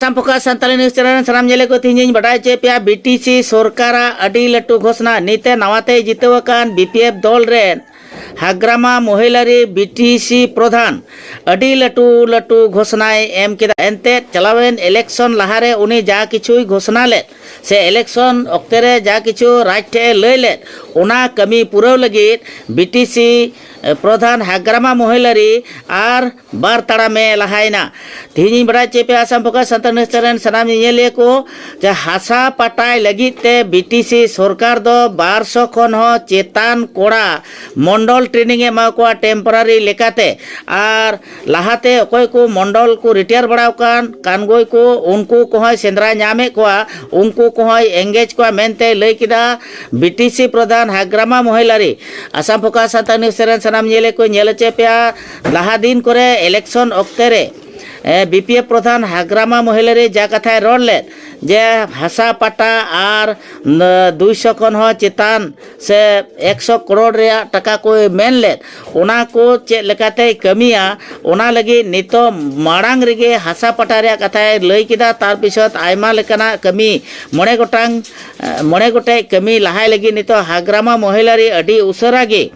Sampoka Santali News Channel Salam Jele ko tinjin badai che pia BTC Sorkara adi latu ghosna nite nawate jitewakan BPF dol ren Hagrama Mohilari BTC Pradhan adi latu घोषणाएं M किदा एनते चलावेन election लहारे उनी जा किछु घोषणा ले से election अक्तेरे जा किछु राजटे लय ले उना कमी पुरव लगी BTC Pradhan Hagrama Mohilary are बार तड़ा में लहायना तीन बड़ा चेपे आसाम फोकस संतन सनाम ये को जे हासा पटाई लगी ते BTC सरकार दो 1200 खन हो चेतान कोड़ा मंडल ट्रेनिंग एमा को टेम्पररी लेकाते आर लहाते अकोय को मंडल को रिटायर बड़ाव कानगोय को उनको को सेंद्रा नामे को उनको को एंगेज को मेनते लय किदा BTC प्रधान हाग्रामा महिलारी आसाम फोकस संतन सनाम ये को नेलचे पेया लहा दिन करे इलेक्शन अक्तेरे BPF प्रधान हाग्रामा महिलारी जा कथा रोड ले जे हासा पाटा आर 200 खन हो चेतान से 100 करोड़ रे टका को मेन ले ओना को चे लेकाते कमिया ओना लगी नितो माड़ांग रेगे हासा पाटा रे कथा लय किदा तार पिसत आयमा लेकाना कमी मणे गोटे कमी लहाय लगी नितो हाग्रामा महिलारी अडी उसरा गे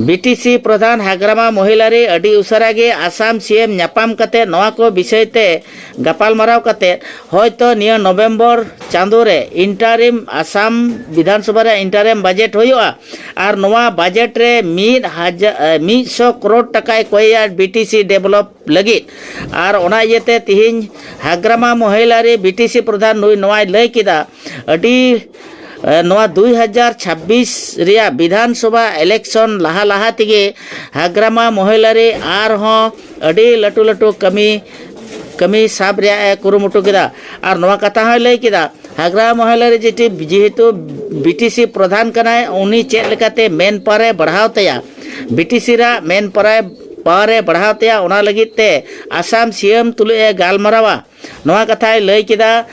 BTC प्रधान हाग्रामा महिलारी अडी उसरा गे आसाम CM न्यापाम कते नवा को विषय ते गपाल मराव कते होयतो निया नवंबर चांदो रे इंटरिम आसाम विधानसभा रे इंटरिम बजट होयुआ आर नवा बजट रे 100 करोड़ टका कोया BTC डेवलप लगी आर ओना येते तिहिन हाग्रामा महिलारी BTC प्रधान नुई नवा लय किदा अडी नवा 2026 रिया विधानसभा इलेक्शन लहा तिगे हाग्रामा महिलारी आर हो अडी लटू कमी साब रिया कुरुमुटु किदा आर नवा कथा हो लय किदा हाग्रामा महिलारी जेहेतु BTC प्रधान कनाय उनी चेक लेकाते मेन पारे बढ़ाव तया BTC रा मेन पारे बढ़ाव तया ओना लगित ते आसाम CM तुले गालमरावा नवा कथा लय किदा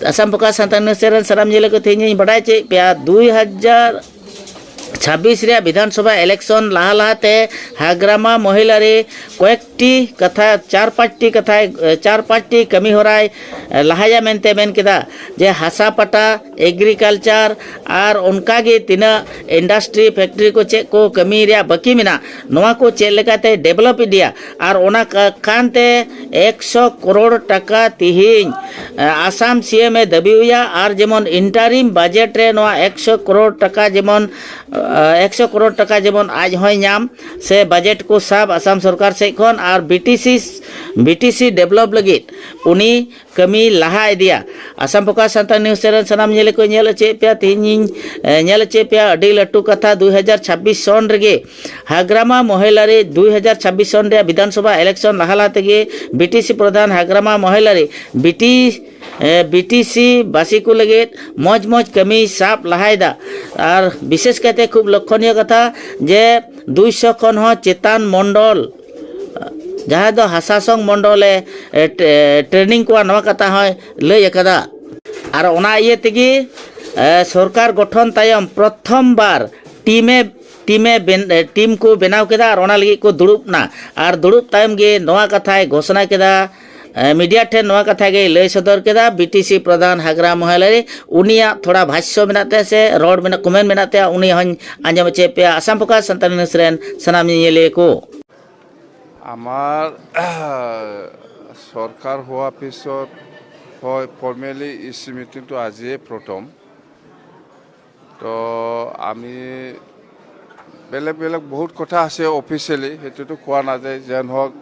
आसाम फोकस संतन सराम जिले को तेज बड़ा चे पे 2026 रे विधानसभा इलेक्शन लहाते हाग्रामा महिलारी कयेकटी कथा 4-5टी कमी होराय लहाया मेनते मेन किदा जे हासा पटा एग्रीकल्चर आर उनका गे तिना इंडस्ट्री फैक्ट्री को चे को कमी रे बाकी मिना नवा को चे लेकाते डेवलप दिया आर ओना कानते 100 करोड़ टका तिहिन आसाम CM दाबी हुआ आर जेमन इंटरिम बजट रे नवा 100 करोड़ टका जेमन 100 करोड़ टका जेमन आज होय नाम से बजट को सब आसाम सरकार से खन आर BTC डेवलप लगी उनी कमी लहा दिया आसाम फोकस संतान न्यूज चैनल सनाम नेले को नेल चे पे तिहिन नेल चे पे अडी लटू कथा 2026 सन रेगे हाग्रामा महिलारी 2026 सन रे विधानसभा इलेक्शन लहाला तेगे BTC प्रधान हाग्रामा महिलारी BTC बासी को लगे मौज कमी साप लहायदा और विशेष कहते खूब लक्षणीय कथा जे 200 खन हो चेतान मंडल जहाँ दो हासासंग मंडले ट्रेनिंग को नवा कथा है लय कदा और ओना ये तेगी सरकार गठन तायम प्रथम बार टीम को बनाव केदा और ओना लगी को दुड़ुबना और दुड़ुब तायम गे नवा कथा घोषणा केदा मीडिया ठे नवा कथा गे लय सदर केदा BTC प्रधान हाग्रामा महिलारी उनिया थोड़ा भाष्य मेनाते से रोड मेना कमेंट मेनाते उनी हन आंजम चे पे आसाम फोकस संतान नसरेन सनाम येले को आमार सरकार हुआ पिছত হয় फर्मेली इसी मीटिंग तो आज प्रथम तो आमी बेलेग बहुत कथा आछे ऑफिशियली हेतुतो कोৱা नाजाय जेन हक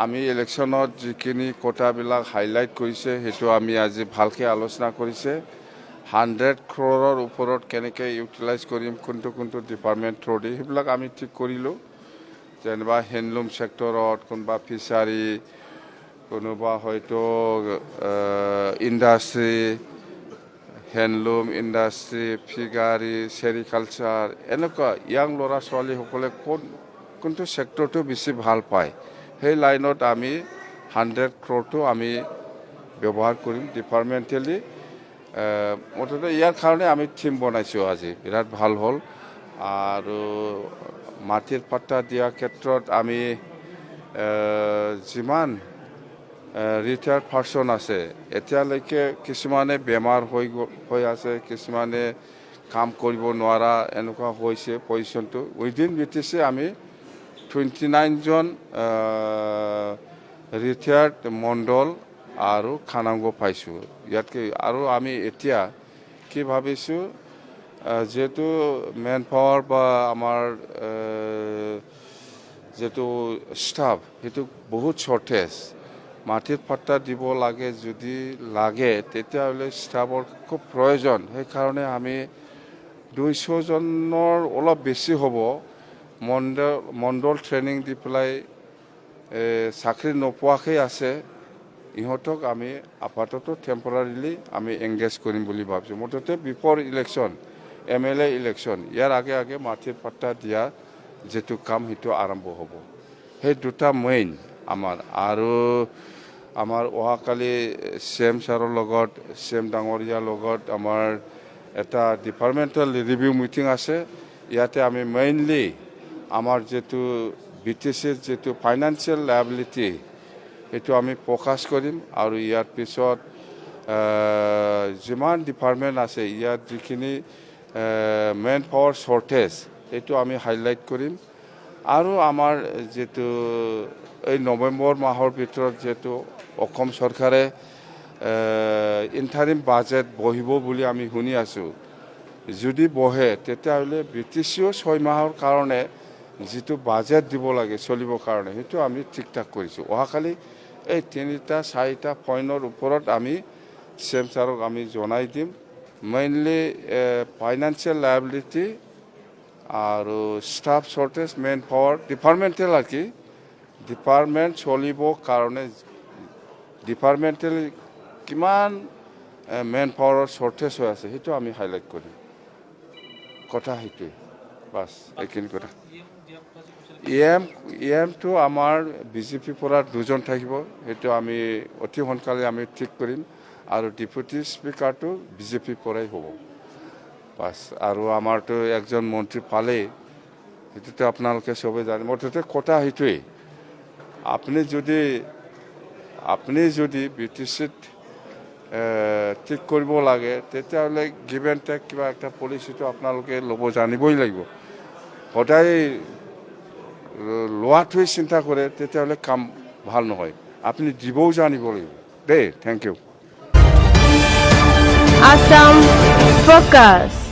आमी इलेक्शनत जिखिनि कथाबिलाक हाइलाइट करिছে हेतु आमी आज भालके आलोचना करिছে 100 crore ওপৰত কেনেকৈ ইউটিলাইজ কৰিম কোনটো ডিপাৰ্টমেন্ট থ্ৰুদি হেবিলাক আমি ঠিক কৰিলো जेनबा हैंडलूम सेक्टरत कोनबा फिशारी कोनबा हयतो इंडस्ट्री हैंडलूम इंडस्ट्री फिगारी सेरिकालचार एनका यांग लरा छवाली हकले कोनটো सेक्टरটো बेছি ভাল পায় সেই লাইনত আমি 100 crore আমি ব্যবহার করিম ডিপার্টমেন্টালি মততে ইয়াৰ কাৰণে আমি টিম বনাইছো আজি বিৰাট ভাল হল আৰু মাটিৰ পাট্টা দিয়া ক্ষেত্ৰত আমি যিমান ৰিটায়াৰ্ড পাৰ্চন আছে এতিয়ালৈকে কিছুমানে বেমাৰ হৈ আছে কিছুমানে কাম কৰিব নোৱাৰা এনেকুৱা হৈছে পজিশ্যনটো উইদিন BTC আমি 29জন ৰিটায়াৰ্ড মণ্ডল আৰু খানাংগ পাইছোঁ ইয়াতকৈ আৰু আমি এতিয়া কি ভাবিছোঁ যেহেতু মেন পাৱাৰ বা আমাৰ যেহেতু ষ্টাফ সেইটো বহুত শ্বৰ্টেজ মাটিৰ পাট্টা দিব লাগে যদি লাগে তেতিয়াহ'লে ষ্টাফৰ খুব প্ৰয়োজন সেইকাৰণে আমি 200জনৰ অলপ বেছি হ'ব মণ্ডল ট্ৰেইনিং দি পেলাই চাকৰি নোপোৱাকৈ আছে ইহঁতক আমি আপাতত টেম্পৰাৰিলি আমি এংগেজ কৰিম বুলি ভাবিছোঁ মুঠতে বিফৰ ইলেকশ্যন MLA ইলেকশ্যন ইয়াৰ আগে আগে মাটিৰ পাট্টা দিয়া যেটো কাম সেইটো আৰম্ভ হ'ব সেই দুটা মেইন আমাৰ আৰু আমাৰ অহাকালি CM ছাৰৰ লগত CM ডাঙৰীয়াৰ লগত আমাৰ এটা ডিপাৰ্টমেণ্টেল ৰিভিউ মিটিং আছে ইয়াতে আমি মেইনলি আমাৰ যেটো BTCৰ যেটো ফাইনেন্সিয়েল লায়াবিলিটি সেইটো আমি ফ'কাছ কৰিম আৰু ইয়াৰ পিছত যিমান ডিপাৰ্টমেণ্ট আছে ইয়াত যিখিনি মেন পাৱাৰ শ্বৰ্টেজ সেইটো আমি হাইলাইট কৰিম আৰু আমাৰ যেটো এই নৱেম্বৰ মাহৰ ভিতৰত যেটো অসম চৰকাৰে ইণ্টাৰিম বাজেট বহিব বুলি আমি শুনি আছোঁ যদি বহে তেতিয়াহ'লে BTCও 6 মাহৰ কাৰণে যেটো বাজেট দিব লাগে চলিবৰ কাৰণে সেইটো আমি ঠিক ঠাক কৰিছোঁ অহাকালি এই 3-4টা পইণ্টৰ ওপৰত আমি CM ছাৰক আমি জনাই দিম মেইনলি ফাইনেন্সিয়েল লায়াবিলিটি আৰু staff shortage manpower departmental আৰ কি ডিপাৰ্টমেণ্ট চলিবৰ কাৰণে ডিপাৰ্টমেণ্টেল কিমান মেন পাৱাৰৰ শ্বৰ্টেজ হৈ আছে সেইটো আমি হাইলাইট কৰিম কথা সেইটোৱে বাছ এইখিনি কথা EMটো আমাৰ BJP পৰা 2জন থাকিব সেইটো আমি অতি সোনকালে আমি ঠিক কৰিম আৰু ডেপুটি স্পিকাৰটো BJP পৰাই হ'ব বাছ আৰু আমাৰতো একজন মন্ত্ৰী পালেই সেইটোতো আপোনালোকে সবে জানে মুঠতে কথা সেইটোৱেই আপুনি যদি BTCত ঠিক কৰিব লাগে তেতিয়াহ'লে গিভ এণ্ড টেক কিবা একটা পলিচিটো আপোনালোকে ল'ব জানিবই লাগিব সদায় লোৱাটোৱে চিন্তা কৰে তেতিয়াহ'লে কাম ভাল নহয় আপুনি দিবও জানিব লাগিব দেই থেংক ইউ Assam Focus.